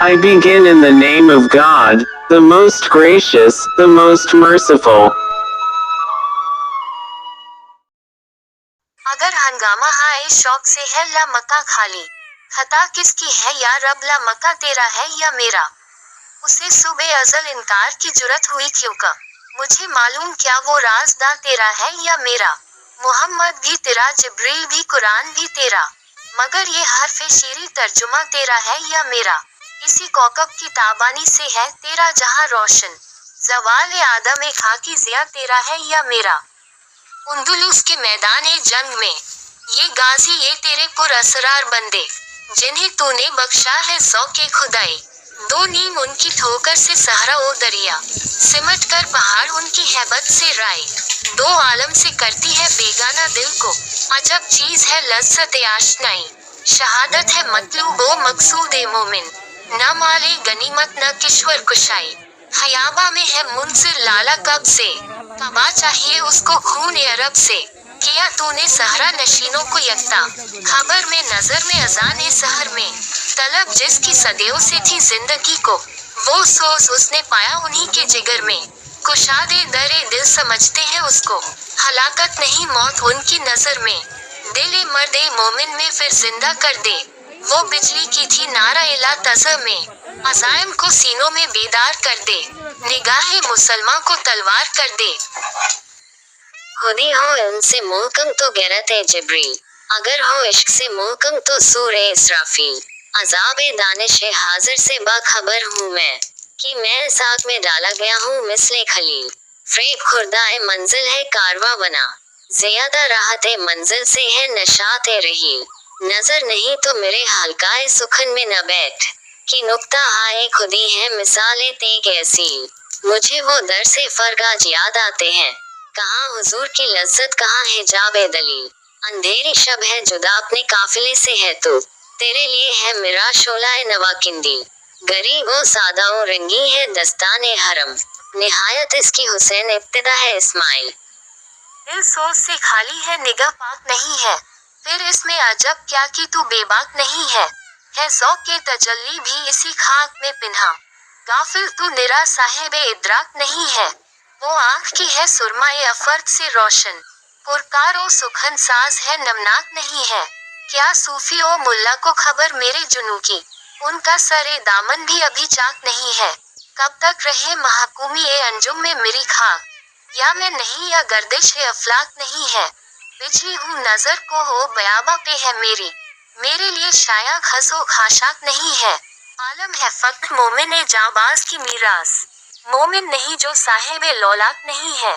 I begin in the name of God, the most gracious, the most merciful. अगर हंगामा हाय शौक से है ला मक्का खाली, खता किसकी है या रब ला मक्का तेरा है या मेरा। उसे सुबह अजल इनकार की जुरत हुई क्यों का, मुझे मालूम क्या वो राज़दार तेरा है या मेरा। मोहम्मद भी तेरा, जिब्रील भी, कुरान भी तेरा, मगर ये हर्फ शीरी तर्जुमा तेरा है या मेरा। इसी कौकब की ताबानी से है तेरा जहां रोशन, जवाल आदम खाकी जिया तेरा है या मेरा। उंदुलुस के मैदान जंग में ये गाजी, ये तेरे पुरअसरार बंदे, जिन्हें तूने बख्शा है सौ के खुदाई। दो नीम उनकी ठोकर से सहरा ओ दरिया, सिमट कर पहाड़ उनकी हैबत से राय। दो आलम से करती है बेगाना दिल को, अजब चीज है लज्जत आशनाई। शहादत है मतलूब ओ मकसूद मोमिन, न माले गनीमत न किश्वर कुशाई। हयाबा में है मुनसिर लाला कब से, कबा चाहिए उसको खून अरब से। किया तूने सहरा नशीनों को यकता, खबर में नजर में अजान सहर में। तलब जिसकी सदियों से थी जिंदगी को, वो सोच उसने पाया उन्हीं के जिगर में। कुशादे दरे दिल समझते हैं उसको, हलाकत नहीं मौत उनकी नजर में। दिल मर्दे मोमिन में फिर जिंदा कर दे, वो बिजली की थी नारा इला तज़ में। अज़ाइम को सीनों में बेदार कर दे, निगाहे मुसलमान को तलवार कर दे। खुदी हो इल्म से मोहकम तो गैरत जिब्रील, अगर हो इश्क से मोहकम तो सूरे इसराफील। अज़ाबे दानिश हाजिर से बाखबर हूँ मैं, कि मैं इस आग में डाला गया हूँ मिसले खलील। फ़रेब खुर्दाए मंजिल है कारवा बना, ज़ियादा राहत मंजिल से है नशात रहील। नजर नहीं तो मेरे हल्काए सुखन में न बैठ, कि नुक्ता हाय खुदी है मिसाले तेग असील। मुझे वो दर से फरगाज याद आते हैं, कहाँ हुजूर की लज्जत कहाँ हिजाब दलील। अंधेरी शब है जुदा अपने काफिले से है तू, तेरे लिए है मेरा शोलाए नवाकिंदी। गरीब ओ सादा ओ रंगी है दस्ताने हरम, निहायत इसकी हुसैन इब्तिदा है इस्माइल। दिल सोच से खाली है निगाह पाक नहीं है, फिर इसमें अजब क्या कि तू बेबाक नहीं है। ज़ौक़ के तजल्ली भी इसी खाक में पिन्हा, गाफिल तू निरा साहिब इद्राक नहीं है। वो आँख की है सुरमाए अफर्द से रोशन, पुरकार ओ सुखन साज है नमनाक नहीं है। क्या सूफी ओ मुल्ला को खबर मेरे जुनू की, उनका सरे दामन भी अभी चाक नहीं है। कब तक रहे महकूमी अंजुम में मेरी खाक, या मैं नहीं या गर्दिश अफलाक नहीं है। बिजली हूँ नजर को हो बयाबा पे है मेरी, मेरे लिए शाया खसो खाशाक नहीं है। आलम है फक्त मोमिन जाबाज की मीरास, मोमिन नहीं जो साहिब लौलाक नहीं है।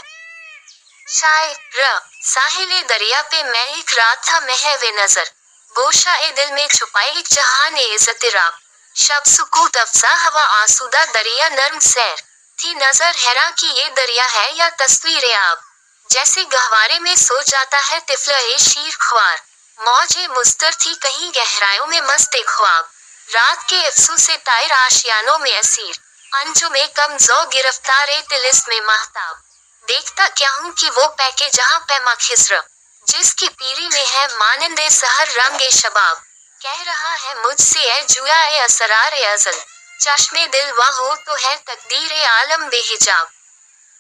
शायर साहिल दरिया पे मैं एक रात था महवे नजर, गोशा दिल में छुपाए एक जहान इज़्ज़त राब। शब सुकूत अफसा हवा आसूदा दरिया नर्म सैर, थी नजर हैरान कि ये दरिया है या तस्वीर आब। जैसे गहवारे में सो जाता है तिफल शीर ख्वार, मौजे मुस्तर थी कहीं गहराइयों में मस्त ख्वाब। रात के अफसू से तायर आशियानों में असीर, अंजुमे कमजो गिरफ्तार तिलिस में महताब। देखता क्या हूँ कि वो पैके जहाँ पैमा खिसर, जिसकी पीरी में है मानिंदे सहर रंगे शबाब। कह रहा है मुझसे जुया असरार अजल, चश्मे दिल वह हो तो है तकदीर आलम बेहिजाब।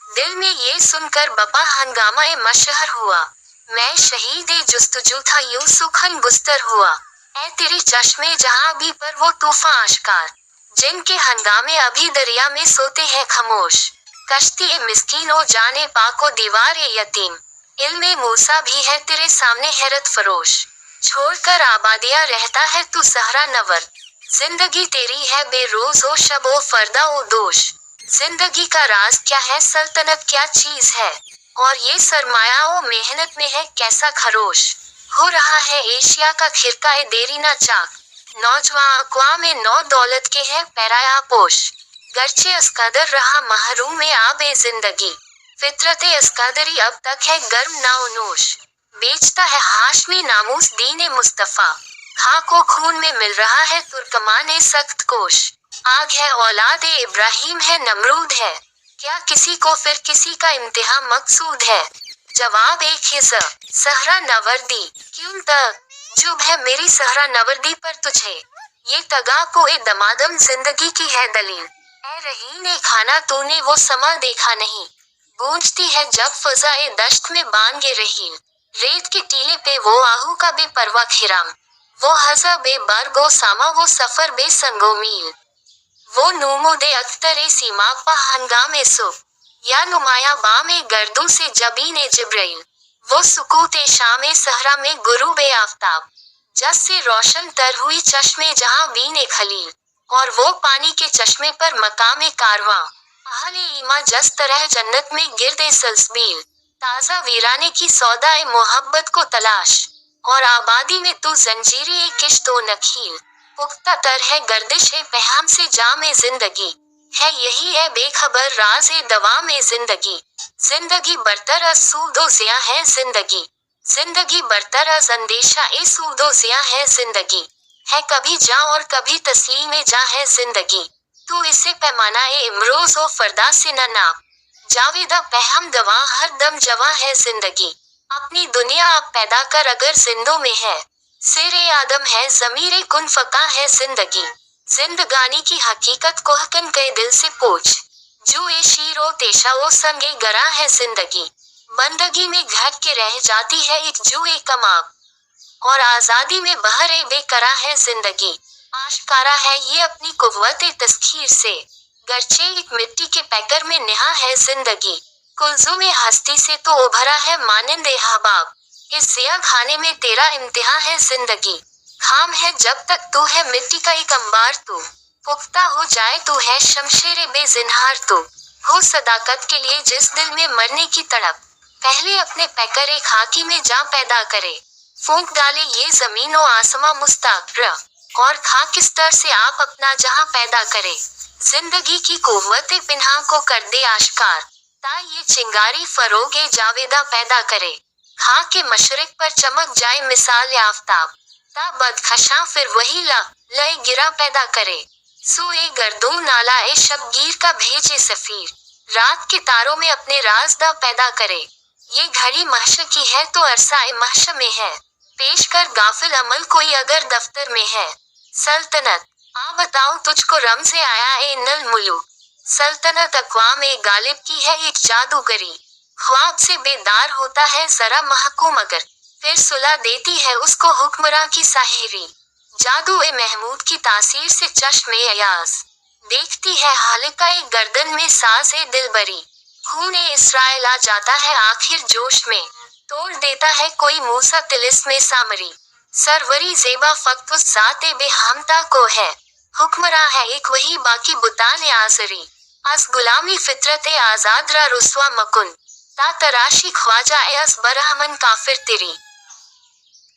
दिल में ये सुनकर बपा हंगामा मशहर हुआ, मैं शहीद जुस्तजू था यूं सुखन बुस्तर हुआ। ऐ तेरे चश्मे जहाँ भी पर वो तूफान आश्कार, जिनके हंगामे अभी दरिया में सोते हैं खामोश। कश्ती मिस्कीन ओ जाने पाको दीवार यतीम, इल्मे मूसा भी है तेरे सामने हैरत फरोश। छोड़कर आबादिया रहता है तू सहरा नवर, जिंदगी तेरी है बेरोज ओ शब ओ फरदा ओ दोष। जिंदगी का राज क्या है, सल्तनत क्या चीज है, और ये सरमाया ओ मेहनत में है कैसा खरोश। हो रहा है एशिया का खिरका देरी ना चाक, नौजवान अक़वाम में नौ दौलत के है पैराया पोश। गर्चे अस्कदर रहा महरूम आबे जिंदगी, फितरत अस्कदरी अब तक है गर्म नाउनोश। बेचता है हाशमी नामूस दीन मुस्तफ़ा, खाको खून में मिल रहा है तुर्कमान सख्त कोश। आग है औलाद इब्राहिम है नमरूद है, क्या किसी को फिर किसी का इम्तिहा मकसूद है। जवाब एक है सहरा नवर्दी, क्यों तक जुब है मेरी सहरा नवर्दी पर तुझे। ये तगा कोई दमादम जिंदगी की है दलील। ऐ रही ने खाना तूने वो समा देखा नहीं। गूंजती है जब फजाए दश्त में बांगे रहील। रेत के टीले पे वो आहू का बेपरवा खिराम। वो हजा बेबरगो सामा वो सफर बेसंगो मील। वो नूमुदे अख्तरे सीमा पा हंगामे सुब। या नुमाया बामे गर्दों से जबीने जिब्राइल। वो सुकूते शामे सहरा में गुरूबे आफ्ताब। जस से रोशन तर हुई चश्मे जहां बीने खलील। और वो पानी के चश्मे पर मकामे कारवां। अहले ईमा जस तरह जन्नत में गिरदे सल्सबील। ताजा वीराने की सौदाए मोहब्बत को तलाश। और आबादी में तू जंजीरे किश्तो नखील। पुख्ता तर है गर्दिश है पहम से जामे जिंदगी। है यही है बेखबर राज है दवा में जिंदगी। जिंदगी बरतर सूदो ज़िया है जिंदगी। जिंदगी बरतर अंदेशा ए सूदो ज़िया है जिंदगी। है कभी जा और कभी तस्लीम में जा है जिंदगी। तू इसे पैमाना ए इमरोज ओ फरदा से न नाप। जावेदा पहम दवा हर दम जवा है जिंदगी। अपनी दुनिया आप पैदा कर अगर जिंदों में है। सिरे आदम है ज़मीरे कुन फका है जिंदगी। जिंदगानी की हकीकत को हकन के दिल से पूछ। जो ए शीरो तेशा ओ संगे गरा है जिंदगी। बंदगी में घट के रह जाती है एक जुए कमाब। और आजादी में बहरे बेकरा है जिंदगी। आशकारा है ये अपनी कुव्वत तस्खीर से। गर्चे एक मिट्टी के पैकर में निहा है जिंदगी। कुल्जों में हस्ती से तो उभरा है मानिंदे हबाब। इस जिया खाने में तेरा इम्तिहान है जिंदगी। खाम है जब तक तू है मिट्टी का एक अंबार तू। पुख्ता हो जाए तू है शमशेरे बेजिनहार तू। हो सदाकत के लिए जिस दिल में मरने की तड़प। पहले अपने पैकर एक खाकी में जा पैदा करे। फूंक डाले ये जमीन और आसमां मुस्ताक र। और खाक इस तर से आप अपना जहां पैदा करे। जिंदगी की कुव्वत पिन्हा को कर दे आश्कार। ता ये चिंगारी फरोगे जावेदा पैदा करे। खाक के मशरिक पर चमक जाए मिसाल आफ्ताब। ता बदखशा फिर वही लय गिरा पैदा करे। सुए गर्दो नाला ए शबगीर का भेजे सफीर। रात के तारों में अपने राजदा पैदा करे। ये घड़ी महश की है तो अरसा ए महश में है। पेश कर गाफिल अमल कोई अगर दफ्तर में है। सल्तनत आ बताऊं तुझको रम से आया ए नल मुलुक। सल्तनत अक़वाम ए गालिब की है एक जादूगरी। ख्वाब से बेदार होता है जरा महकूम अगर। फिर सुला देती है उसको हुक्मरां की साहिरी। जादू ए महमूद की तासीर से चश्मे अयाज। देखती है हालिका ए गर्दन में साज ए दिलबरी। खून ए इसराइल आ जाता है आखिर जोश में। तोड़ देता है कोई मूसा तिलिस में सामरी। सरवरी ज़ेबा फ़क्त उस ज़ाते बेहमता को है। हुक्मरां है एक वही बाकी बुतान आसरी। अस गुलामी फितरत ए आज़ाद रा रुस्वा मकुन। ता तराशी ख्वाजा ए अस बरहमन काफिर तेरी।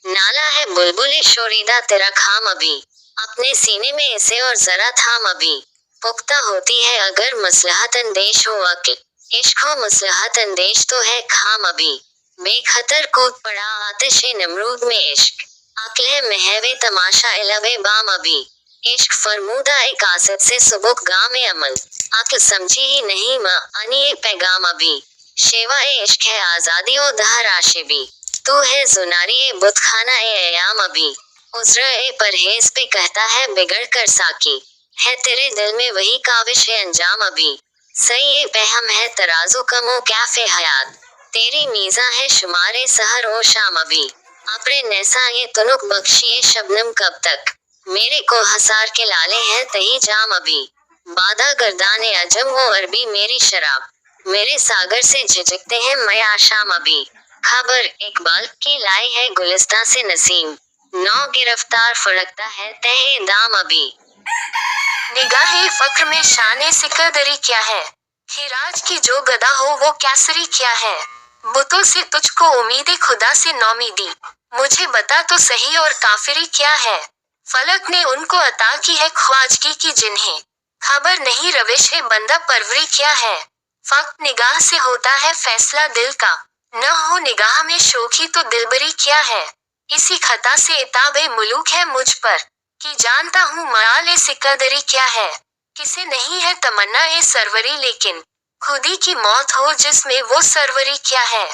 नाला है बुलबुले शोरीदा तेरा खाम अभी। अपने सीने में इसे और जरा थाम अभी। पुख्ता होती है अगर मसलहत अंदेश हो अकिल। इश्क हो मसलहत अंदेश तो है खाम अभी। बेखतर कूद पड़ा आतिश नमरूद में इश्क। अक्ल है महवे तमाशा इलबे बाम अभी। इश्क फरमूदा एक आसत से सुबुक गाम अमल। अक्ल समझी ही नहीं माँ अनी पैगाम अभी। शेवा ए इश्क है आज़ादी ओ दहर आशिबी। तू है जुनारी ए बुतखाना ए अयाम अभी। उज़्र ए परहेज पे कहता है बिगड़ कर साकी। है तेरे दिल में वही काविश है अंजाम अभी। सही ए पहम है तराजू कमो कैफे हयात। तेरी मीज़ा है शुमारे सहर ओ शाम अभी। अपने नैसा ये तुनुक बख्शिए शबनम कब तक। मेरे को हसार के लाले हैं तही जाम अभी। बादा गर्दाने अजम वो अरबी मेरी शराब। मेरे सागर से झिझकते हैं मैं आशाम अभी। खबर इकबाल की लाई है गुलिस्तां से नसीम। नौ गिरफ्तार फड़कता है तहे दाम अभी। निगाहे फक्र में शाने सिकदरी क्या है। खिराज की जो गदा हो वो कैसरी क्या है। बुतों से तुझको उम्मीद खुदा से नौमीदी। मुझे बता तो सही और काफिरी क्या है। फलक ने उनको अता की है ख्वाजगी की जिन्हें खबर नहीं रविश है बंदा परवरी क्या है। फक्त निगाह से होता है फैसला दिल का। न हो निगाह में शोखी तो दिलबरी क्या है। इसी खता से इताबे मुलूक है मुझ पर कि जानता हूँ मराल सिकदरी क्या है। किसे नहीं है तमन्ना ए सरवरी लेकिन खुदी की मौत हो जिसमें वो सरवरी क्या है।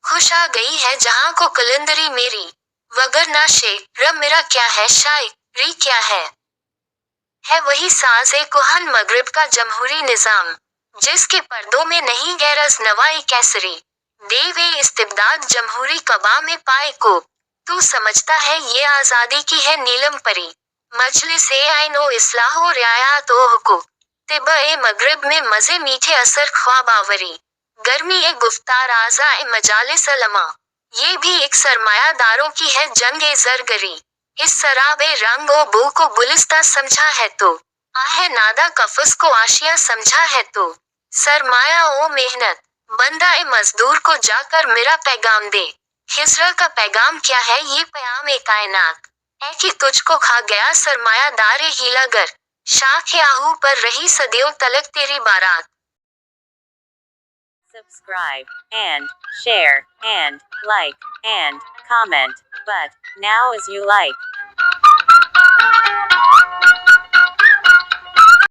खुश आ गई है जहाँ को कलंदरी मेरी वगर ना शेख रब मेरा क्या है शायरी क्या है। है वही साज़े कुहन मगरिब का जमहूरी निज़ाम, जिसके पर्दों में नहीं गैरज नवाई कैसरी, देवे इस्तिबदाद जमहूरी कबा में पाए को। तू समझता है ये आज़ादी की है नीलम परी, मजलिस ए आइन ओ इस्लाह ओ रियायात ओ हुकूक, तिब ए मगरिब में मज़े मीठे असर ख्वाब आवरी, गर्मी ए गुफ्तार आज़ा ए मजालिस अलमा। ये भी एक सरमायादारों की है जंग ए ज़रगरी, इस सराबे रंग ओ बू को गुलिस्ता समझा है तो, आहे नादा कफस को आशिया समझा है तो, सरमाया ओ मेहनत, बंदा ए मजदूर को जाकर मेरा पैगाम दे। हिजरा का पैगाम क्या है ये प्याम ए कायनात, है कि तुझको खा गया सरमायादार ए हीलागर, शाख आहू पर रही सदियों तलक तेरी बारात। Subscribe and share and like and comment, but now as you like.